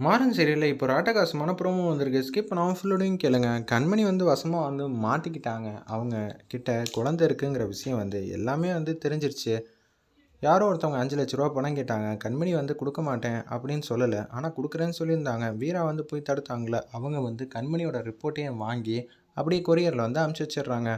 மாறன் சீரியல்ல இப்போ ஒரு அட்டகாசமான ப்ரோமோ வந்திருக்கு. ஸ்கிப் பண்ணாம ஃபுல்லோடையும் கேளுங்க. கண்மணி வந்து வசமா வந்து மாட்டிக்கிட்டாங்க. அவங்க கிட்ட குழந்தை இருக்குங்கிற விஷயம் வந்து எல்லாமே வந்து தெரிஞ்சிருச்சு. யாரோ ஒருத்தவங்க 5,00,000 பணம் கேட்டாங்க. கண்மணி வந்து குடுக்க மாட்டேன் அப்படின்னு சொல்லல. ஆனா குடுக்குறேன்னு சொல்லியிருந்தாங்க. வீரா வந்து போய் தடுத்தாங்கல்ல. அவங்க வந்து கண்மணியோட ரிப்போர்ட்டையும் வாங்கி அப்படியே கொரியர்ல வந்து அனுப்பிச்சு வச்சுடுறாங்க.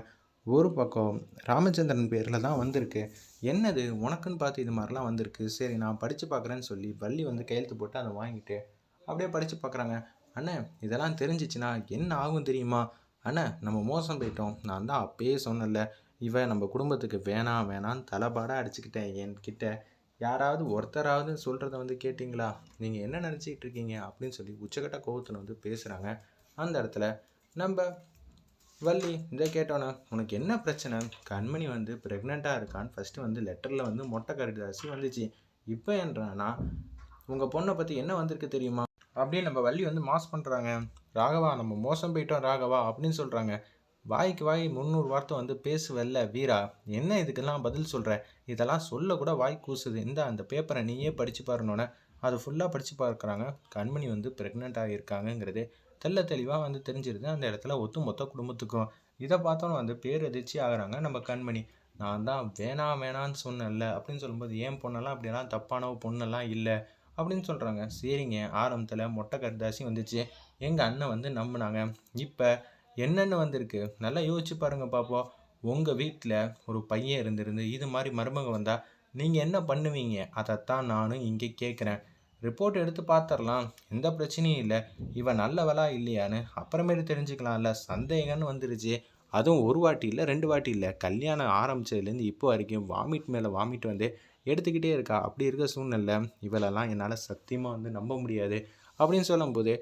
ஒரு பக்கம் ராமச்சந்திரன் பேர்ல தான் வந்திருக்கு. என்னது உனக்குன்னு பார்த்து இது மாதிரிலாம் வந்திருக்கு. சரி நான் படிச்சு பார்க்குறேன்னு சொல்லி வள்ளி வந்து கையெழுத்து போட்டு அதை வாங்கிட்டு அப்படியே படித்து பார்க்குறாங்க. அண்ணே இதெல்லாம் தெரிஞ்சிச்சுன்னா என்ன ஆகும் தெரியுமா? அண்ணே நம்ம மோசம் போயிட்டோம். நான் தான் அப்பயே சொன்னேன்ல, இவன் நம்ம குடும்பத்துக்கு வேணாம் வேணான்னு தலைபாடாக அடிச்சுக்கிட்டேன். என்கிட்ட யாராவது ஒருத்தராவது சொல்கிறத வந்து கேட்டிங்களா? நீங்கள் என்ன நினச்சிக்கிட்டு இருக்கீங்க? அப்படின்னு சொல்லி உச்சக்கட்ட கோவத்தில் வந்து பேசுகிறாங்க. அந்த இடத்துல நம்ம வள்ளி இதை கேட்டோன்னே உனக்கு என்ன பிரச்சனை? கண்மணி வந்து ப்ரெக்னெண்ட்டாக இருக்கான்னு ஃபஸ்ட்டு வந்து லெட்டரில் வந்து மொட்டை கடிதாசி வந்துச்சு. இப்போ என்றானா உங்கள் பொண்ணை பற்றி என்ன வந்திருக்கு தெரியுமா? அப்படியே நம்ம வள்ளி வந்து மாஸ் பண்ணுறாங்க. ராகவா நம்ம மோசம் போயிட்டோம் ராகவா அப்படின்னு சொல்கிறாங்க. வாய்க்கு வாய் 300 வார்த்தை வந்து பேசுவல்ல வீரா, என்ன இதுக்கெல்லாம் பதில் சொல்கிற? இதெல்லாம் சொல்ல கூட வாய் கூசுது. இந்த அந்த பேப்பரை நீயே படித்து பாருனோன்னே அதை ஃபுல்லாக படித்து பார்க்குறாங்க. கண்மணி வந்து ப்ரெக்னெண்ட்டாக இருக்காங்கங்கிறது தெள்ள தெளிவாக வந்து தெரிஞ்சிருது அந்த இடத்துல ஒட்டுமொத்த குடும்பத்துக்கும். இதை பார்த்தோன்னு வந்து பேரதிர்ச்சி ஆகுறாங்க நம்ம கண்மணி. நான் தான் வேணாம் வேணான்னு சொன்னேன்ல அப்படின்னு சொல்லும்போது ஏன் பொண்ணெல்லாம் அப்படியெல்லாம் தப்பான பொண்ணெல்லாம் இல்லை அப்படின்னு சொல்கிறாங்க. சரிங்க ஆரம்பத்தில் மொட்டை கருதாசி வந்துச்சு. எங்கள் அண்ணன் வந்து நம்பினாங்க. இப்போ என்னென்னு வந்திருக்கு நல்லா யோசிச்சு பாருங்க பார்ப்போம். உங்கள் வீட்டில் ஒரு பையன் இருந்திருந்து இது மாதிரி மருமக வந்தால் நீங்கள் என்ன பண்ணுவீங்க? அதைத்தான் நானும் இங்கே கேட்குறேன். ரிப்போர்ட் எடுத்து பார்த்துடலாம், எந்த பிரச்சனையும் இல்லை. இவன் நல்லவளா இல்லையான்னு அப்புறமேட்டு தெரிஞ்சுக்கலாம்ல. சந்தேகம்னு வந்துருச்சு. அதுவும் ஒரு வாட்டி இல்லை 2 வாட்டி இல்லை, கல்யாணம் ஆரம்பித்ததுலேருந்து இப்போ வரைக்கும் வாமிட் மேலே வாமிட் வந்து எடுத்துக்கிட்டே இருக்கா. அப்படி இருக்க சூழ்நிலை இவளெல்லாம் என்னால் சத்தியமாக வந்து நம்ப முடியாது அப்படின்னு சொல்லும்போது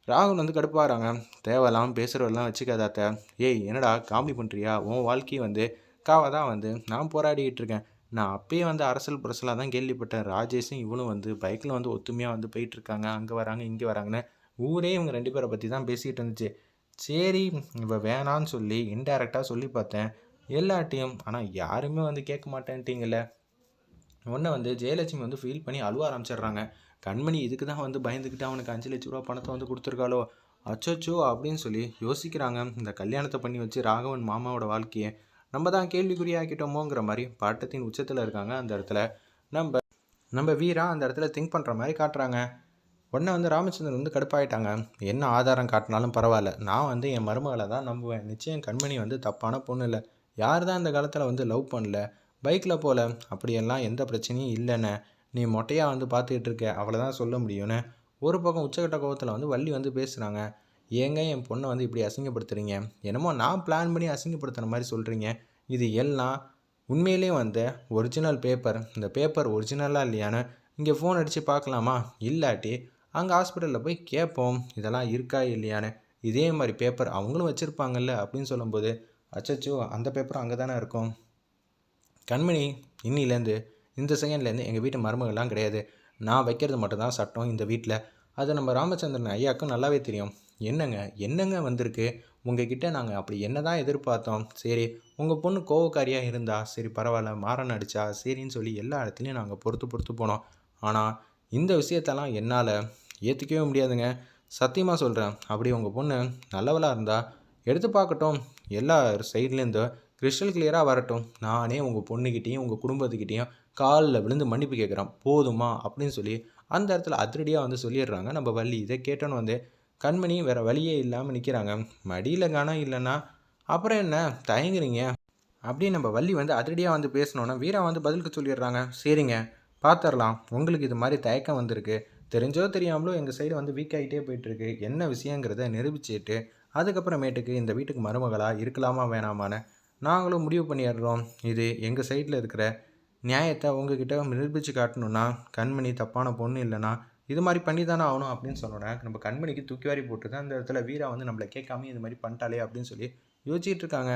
ராகுல் வந்து கடுப்பாகிறாங்க. தேவையில்லாமல் பேசுகிறவெல்லாம் வச்சுக்காதாத்த. ஏய் என்னடா காமெடி பண்ணுறியா? உன் வாழ்க்கையை வந்து தான் வந்து நான் போராடிக்கிட்டு இருக்கேன். நான் அப்பயே வந்து அரசல் புரசலாக தான் கேள்விப்பட்டேன். ராஜேஷும் இவனும் வந்து பைக்கில் வந்து ஒத்துமையாக வந்து போயிட்டுருக்காங்க. அங்கே வராங்க இங்கே வராங்கன்னு ஊரே இவங்க 2 பேரை பற்றி தான் பேசிக்கிட்டு இருந்துச்சு. சரி இவ வேணான்னு சொல்லி இன்டைரக்டாக சொல்லி பார்த்தேன் எல்லாட்டையும். ஆனால் யாருமே வந்து கேட்க மாட்டேன்ட்டிங்கல்ல. உடனே வந்து ஜெயலட்சுமி வந்து ஃபீல் பண்ணி அழுவ ஆரம்பிச்சிடுறாங்க. கண்மணி இதுக்கு தான் வந்து பயந்துக்கிட்டு அவனுக்கு 5,00,000 பணத்தை வந்து கொடுத்துருக்காளோ அச்சோச்சோ அப்படின்னு சொல்லி யோசிக்கிறாங்க. இந்த கல்யாணத்தை பண்ணி வச்சு ராகவன் மாமாவோட வாழ்க்கையை நம்ம தான் கேள்விக்குறியாக்கிட்டோமோங்கிற மாதிரி பாட்டத்தின் உச்சத்தில் இருக்காங்க. அந்த இடத்துல நம்ம நம்ம வீரா அந்த இடத்துல திங்க் பண்ணுற மாதிரி காட்டுறாங்க. உடனே வந்து ராமச்சந்திரன் வந்து கடுப்பாயிட்டாங்க. என்ன ஆதாரம் காட்டினாலும் பரவாயில்ல, நான் வந்து என் மருமகளை தான் நம்புவேன். நிச்சயம் கண்மணி வந்து தப்பான பொண்ணு இல்லை. யார் தான் இந்த காலத்தில் வந்து லவ் பண்ணல, பைக்கில் போகல, அப்படியெல்லாம் எந்த பிரச்சனையும் இல்லைண்ணே. நீ மொட்டையாக வந்து பார்த்துக்கிட்டு இருக்க, அவ்வளோதான் சொல்ல முடியும்னு ஒரு பக்கம் உச்சக்கட்ட கோவத்தில் வந்து வள்ளி வந்து பேசுகிறாங்க. ஏங்க என் பொண்ணை வந்து இப்படி அசிங்கப்படுத்துறீங்க? என்னமோ நான் பிளான் பண்ணி அசிங்கப்படுத்துகிற மாதிரி சொல்கிறீங்க. இது எல்லாம் உண்மையிலே வந்த ஒரிஜினல் பேப்பர். இந்த பேப்பர் ஒரிஜினலாக இல்லையான்னு இங்கே ஃபோன் அடித்து பார்க்கலாமா? இல்லாட்டி அங்கே ஹாஸ்பிட்டலில் போய் கேட்போம் இதெல்லாம் இருக்கா இல்லையான்னு. இதே மாதிரி பேப்பர் அவங்களும் வச்சுருப்பாங்கல்ல அப்படின்னு சொல்லும்போது அச்சச்சோ அந்த பேப்பர் அங்கே தானே இருக்கும். கண்மணி இன்னிலேருந்து இந்த செகண்ட்லேருந்து எங்கள் வீட்டு மருமகள்லாம் கிடையாது. நான் வைக்கிறது மட்டும்தான் சட்டம் இந்த வீட்டில். அது நம்ம ராமச்சந்திரன் ஐயாவுக்கும் நல்லாவே தெரியும். என்னங்க என்னங்க வந்திருக்கு உங்ககிட்ட? நாங்கள் அப்படி என்ன தான் எதிர்பார்த்தோம்? சரி உங்கள் பொண்ணு கோவக்காரியாக இருந்தா சரி பரவாயில்ல, மாறன் அடித்தா சரின்னு சொல்லி எல்லா இடத்துலையும் நாங்கள் பொறுத்து போனோம். ஆனால் இந்த விஷயத்தெல்லாம் என்னால் ஏற்றுக்கவே முடியாதுங்க. சத்தியமாக சொல்கிறேன். அப்படி உங்கள் பொண்ணு நல்லவளாக இருந்தால் எடுத்து பார்க்கட்டும், எல்லா சைட்லேருந்து கிறிஸ்டல் கிளியராக வரட்டும். நானே உங்கள் பொண்ணுக்கிட்டேயும் உங்கள் குடும்பத்துக்கிட்டேயும் காலில் விழுந்து மன்னிப்பு கேட்குறேன் போதுமா அப்படின்னு சொல்லி அந்த இடத்துல அதிரடியாக வந்து சொல்லிடுறாங்க நம்ம வள்ளி. இதை கேட்டோன்னு வந்து கண்மணி வேறு வழியே இல்லாமல் நிற்கிறாங்க. மடியில் கனம் இல்லைன்னா அப்புறம் என்ன தயங்குறீங்க அப்படின்னு நம்ம வள்ளி வந்து அதிரடியாக வந்து பேசினோன்னா வீரா வந்து பதிலுக்கு சொல்லிடுறாங்க. சரிங்க பார்த்துடலாம், உங்களுக்கு இது மாதிரி தயக்கம் வந்திருக்கு, தெரிஞ்சோ தெரியாமலோ எங்கள் சைடு வந்து வீக் ஆகிட்டே போயிட்டுருக்கு, என்ன விஷயங்கிறத நிரூபிச்சுட்டு அதுக்கப்புறமேட்டுக்கு இந்த வீட்டுக்கு மருமகளாக இருக்கலாமா வேணாமான்னு நாங்களும் முடிவு பண்ணிடுறோம். இது எங்கள் சைடில் இருக்கிற நியாயத்தை உங்ககிட்ட நிரூபித்து காட்டணுன்னா கண்மணி தப்பான பொண்ணு இல்லைன்னா இது மாதிரி பண்ணி தானே ஆகணும் அப்படின்னு சொன்னோன்னே நம்ம கண்மணிக்கு தூக்கி வாரி போட்டு தான் அந்த இடத்துல வீரா வந்து நம்மளை கேட்காம இது மாதிரி பண்ணிட்டாலே அப்படின்னு சொல்லி யோசிச்சுட்டு இருக்காங்க.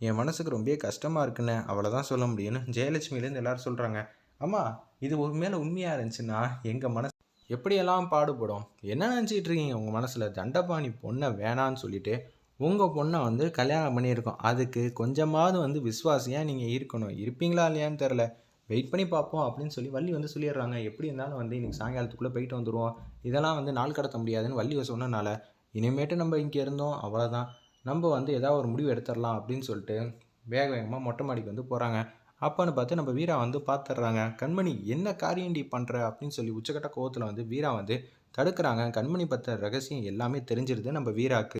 என் மனசுக்கு ரொம்ப கஷ்டமாக இருக்குன்னு அவ்வளோதான் சொல்ல முடியும்னு ஜெயலட்சுமிலேருந்து எல்லோரும் சொல்கிறாங்க. அம்மா இது ஒரு மேலே உண்மையாக இருந்துச்சுன்னா எங்கள் மனசு எப்படியெல்லாம் பாடுபடும்? என்ன நினச்சிக்கிட்டு இருக்கீங்க உங்கள் மனசில்? தண்டபாணி பொண்ணை வேணான்னு சொல்லிவிட்டு உங்கள் பொண்ணை வந்து கல்யாணம் பண்ணியிருக்கோம். அதுக்கு கொஞ்சமாவது வந்து விசுவாசியாக நீங்கள் இருக்கணும். இருப்பீங்களா இல்லையான்னு தெரில. வெயிட் பண்ணி பார்ப்போம் அப்படின்னு சொல்லி வள்ளி வந்து சொல்லிடுறாங்க. எப்படி இருந்தாலும் வந்து இன்னைக்கு சாயங்காலத்துக்குள்ளே போயிட்டு வந்துருவோம். இதெல்லாம் வந்து நாள் கடத்த முடியாதுன்னு வள்ளி சொன்னனால, இனிமேட்டு நம்ம இங்கே இருந்தோம் அவ்வளோதான். நம்ம வந்து ஏதாவது ஒரு முடிவு எடுத்துடலாம் அப்படின்னு சொல்லிட்டு வேக வேகமாக மொட்டை மாடிக்கு வந்து போகிறாங்க. அப்பன்னு பார்த்து நம்ம வீரா வந்து பார்த்துடுறாங்க. கண்மணி என்ன காரியம்டி பண்ணுற அப்படின்னு சொல்லி உச்சக்கட்ட கோவத்தில் வந்து வீரா வந்து தடுக்கிறாங்க. கண்மணி பற்றின ரகசியம் எல்லாமே தெரிஞ்சிருது நம்ம வீராக்கு.